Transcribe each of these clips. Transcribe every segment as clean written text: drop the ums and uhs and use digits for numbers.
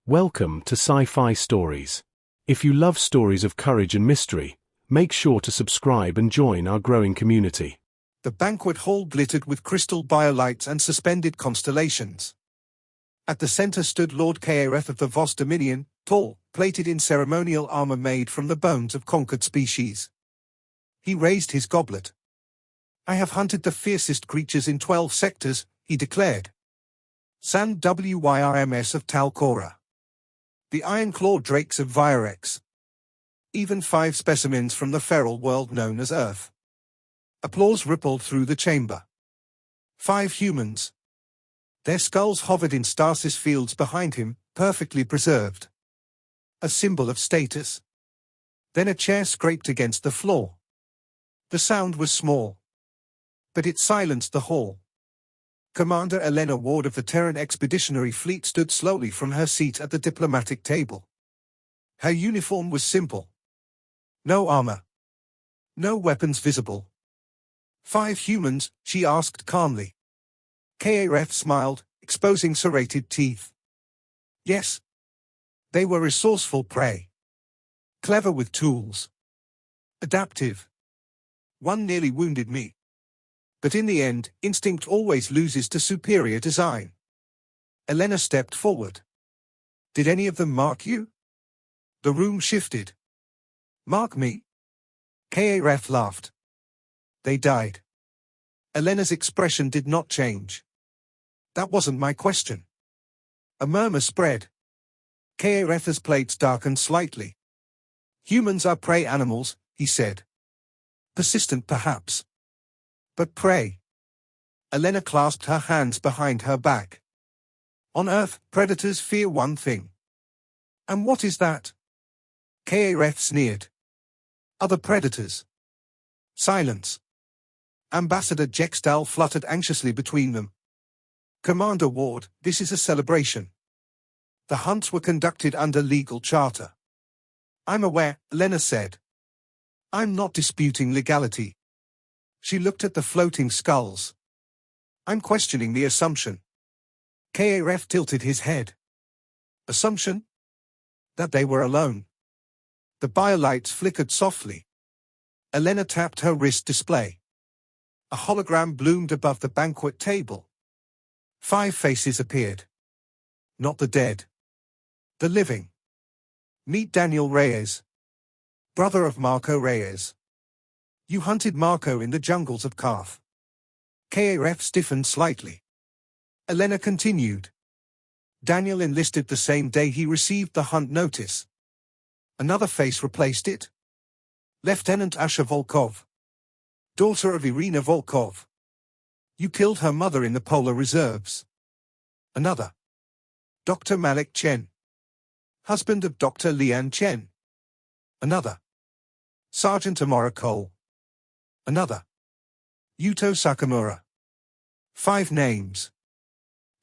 Welcome to Sci-Fi Stories. If you love stories of courage and mystery, make sure to subscribe and join our growing community. The banquet hall glittered with crystal biolights and suspended constellations. At the center stood Lord Kaereth of the Vos Dominion, tall, plated in ceremonial armor made from the bones of conquered species. He raised his goblet. "I have hunted the fiercest creatures in 12 sectors," he declared. San Wyrs of Talcora. The iron-clawed drakes of Virex. Even 5 specimens from the feral world known as Earth. Applause rippled through the chamber. 5 humans. Their skulls hovered in stasis fields behind him, perfectly preserved. A symbol of status. Then a chair scraped against the floor. The sound was small, but it silenced the hall. Commander Elena Ward of the Terran Expeditionary Fleet stood slowly from her seat at the diplomatic table. Her uniform was simple. No armor. No weapons visible. 5 humans, she asked calmly. Kaereth smiled, exposing serrated teeth. Yes. They were resourceful prey. Clever with tools. Adaptive. One nearly wounded me. But in the end, instinct always loses to superior design. Elena stepped forward. Did any of them mark you? The room shifted. Mark me? Kaereth laughed. They died. Elena's expression did not change. That wasn't my question. A murmur spread. Kaereth's plates darkened slightly. Humans are prey animals, he said. Persistent perhaps. But prey. Elena clasped her hands behind her back. On Earth, predators fear one thing. And what is that? Kaereth sneered. Other predators. Silence. Ambassador Jextal fluttered anxiously between them. Commander Ward, this is a celebration. The hunts were conducted under legal charter. I'm aware, Elena said. I'm not disputing legality. She looked at the floating skulls. I'm questioning the assumption. Kaereth tilted his head. Assumption? That they were alone. The biolights flickered softly. Elena tapped her wrist display. A hologram bloomed above the banquet table. 5 faces appeared. Not the dead. The living. Meet Daniel Reyes. Brother of Marco Reyes. You hunted Marco in the jungles of Karth. Kaereth stiffened slightly. Elena continued. Daniel enlisted the same day he received the hunt notice. Another face replaced it. Lieutenant Asha Volkov. Daughter of Irina Volkov. You killed her mother in the polar reserves. Another. Dr. Malik Chen. Husband of Dr. Lian Chen. Another. Sergeant Amora Cole. Another. Yuto Sakamura. 5 names.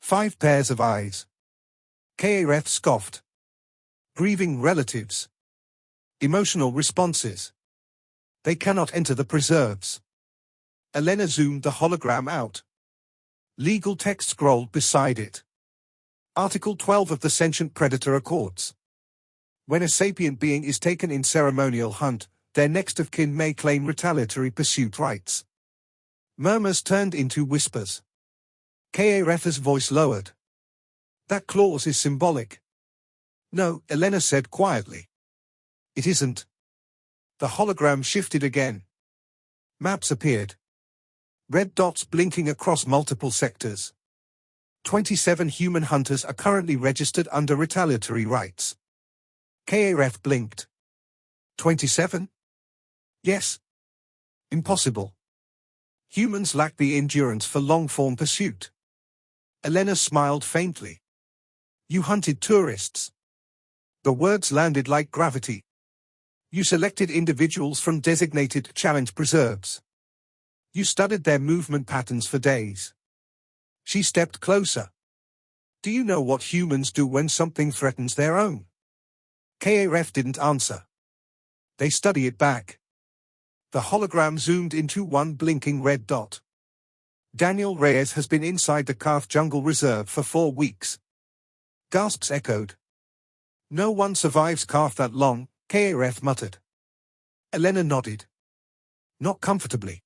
5 pairs of eyes. Kaereth scoffed. Grieving relatives. Emotional responses. They cannot enter the preserves. Elena zoomed the hologram out. Legal text scrolled beside it. Article 12 of the Sentient Predator Accords. When a sapient being is taken in ceremonial hunt, their next of kin may claim retaliatory pursuit rights. Murmurs turned into whispers. Kaereth's voice lowered. That clause is symbolic. No, Elena said quietly. It isn't. The hologram shifted again. Maps appeared. Red dots blinking across multiple sectors. 27 human hunters are currently registered under retaliatory rights. Kaereth blinked. 27? Yes. Impossible. Humans lack the endurance for long-form pursuit. Elena smiled faintly. You hunted tourists. The words landed like gravity. You selected individuals from designated challenge preserves. You studied their movement patterns for days. She stepped closer. Do you know what humans do when something threatens their own? Kaereth didn't answer. They study it back. The hologram zoomed into one blinking red dot. Daniel Reyes has been inside the Karth Jungle Reserve for 4 weeks. Gasps echoed. No one survives carve that long, Kareth muttered. Elena nodded. Not comfortably.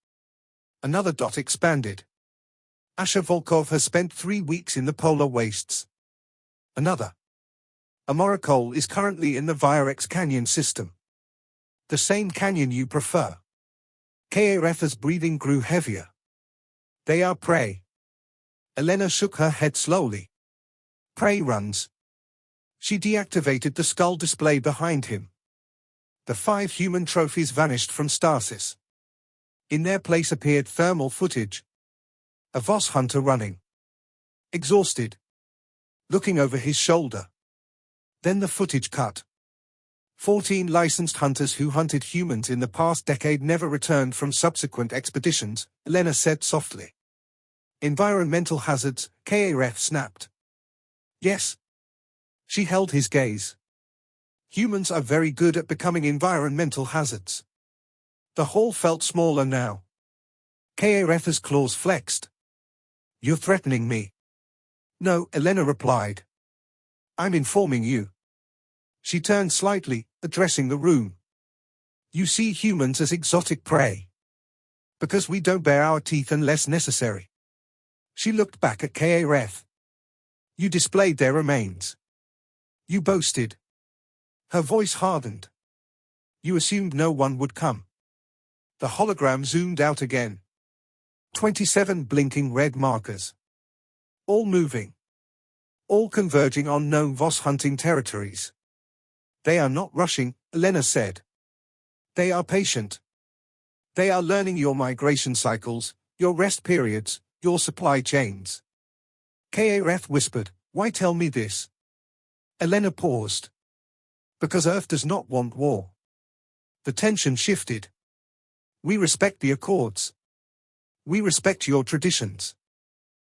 Another dot expanded. Asher Volkov has spent 3 weeks in the polar wastes. Another. Amorakol is currently in the Virex Canyon system. The same canyon you prefer. Karetha's breathing grew heavier. They are prey. Elena shook her head slowly. Prey runs. She deactivated the skull display behind him. The 5 human trophies vanished from stasis. In their place appeared thermal footage. A Voss hunter running. Exhausted. Looking over his shoulder. Then the footage cut. 14 licensed hunters who hunted humans in the past decade never returned from subsequent expeditions, Elena said softly. Environmental hazards, Kareth snapped. Yes. She held his gaze. Humans are very good at becoming environmental hazards. The hall felt smaller now. Karetha's claws flexed. You're threatening me. No, Elena replied. I'm informing you. She turned slightly, addressing the room. You see humans as exotic prey. Because we don't bare our teeth unless necessary. She looked back at Kareth. You displayed their remains. You boasted. Her voice hardened. You assumed no one would come. The hologram zoomed out again. 27 blinking red markers. All moving. All converging on known Voss hunting territories. They are not rushing, Elena said. They are patient. They are learning your migration cycles, your rest periods, your supply chains. Kareth whispered, why tell me this? Elena paused. Because Earth does not want war. The tension shifted. We respect the Accords. We respect your traditions.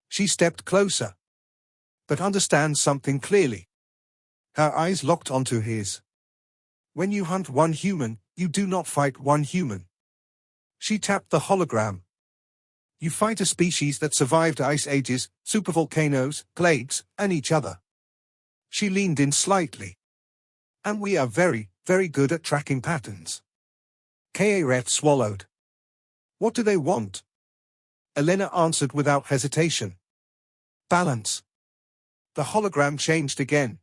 She stepped closer. But understand something clearly. Her eyes locked onto his. When you hunt one human, you do not fight one human. She tapped the hologram. You fight a species that survived ice ages, supervolcanoes, plagues, and each other. She leaned in slightly. And we are very, very good at tracking patterns. Kareth swallowed. What do they want? Elena answered without hesitation. Balance. The hologram changed again.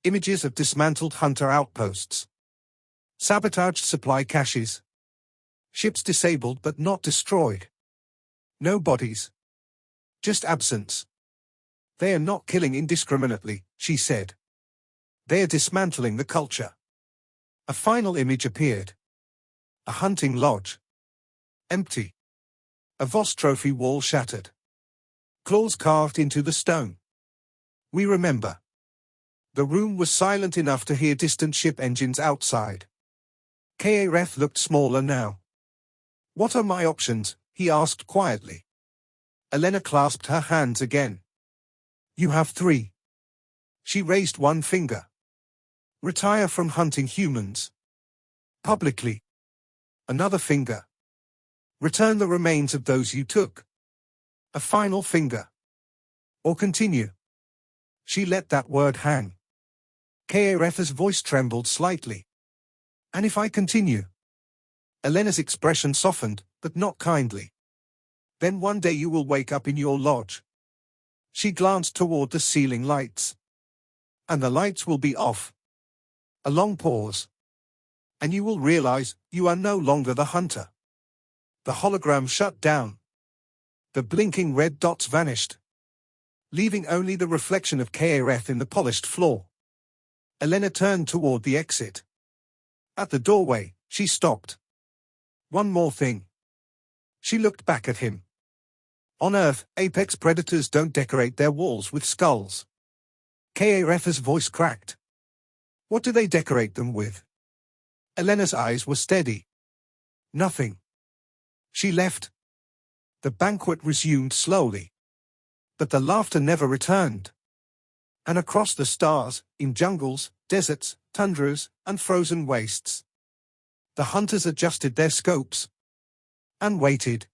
Images of dismantled hunter outposts. Sabotaged supply caches. Ships disabled but not destroyed. No bodies. Just absence. They are not killing indiscriminately, she said. They are dismantling the culture. A final image appeared. A hunting lodge. Empty. A Voss trophy wall shattered. Claws carved into the stone. We remember. The room was silent enough to hear distant ship engines outside. Kareth looked smaller now. What are my options? He asked quietly. Elena clasped her hands again. You have 3. She raised one finger. Retire from hunting humans. Publicly. Another finger. Return the remains of those you took. A final finger. Or continue. She let that word hang. Karetha's voice trembled slightly. And if I continue? Elena's expression softened, but not kindly. Then one day you will wake up in your lodge. She glanced toward the ceiling lights. And the lights will be off. A long pause. And you will realize you are no longer the hunter. The hologram shut down. The blinking red dots vanished, leaving only the reflection of Kareth in the polished floor. Elena turned toward the exit. At the doorway, she stopped. One more thing. She looked back at him. On Earth, apex predators don't decorate their walls with skulls. Karetha's voice cracked. What do they decorate them with? Elena's eyes were steady. Nothing. She left. The banquet resumed slowly. But the laughter never returned. And across the stars, in jungles, deserts, tundras, and frozen wastes, the hunters adjusted their scopes. And waited.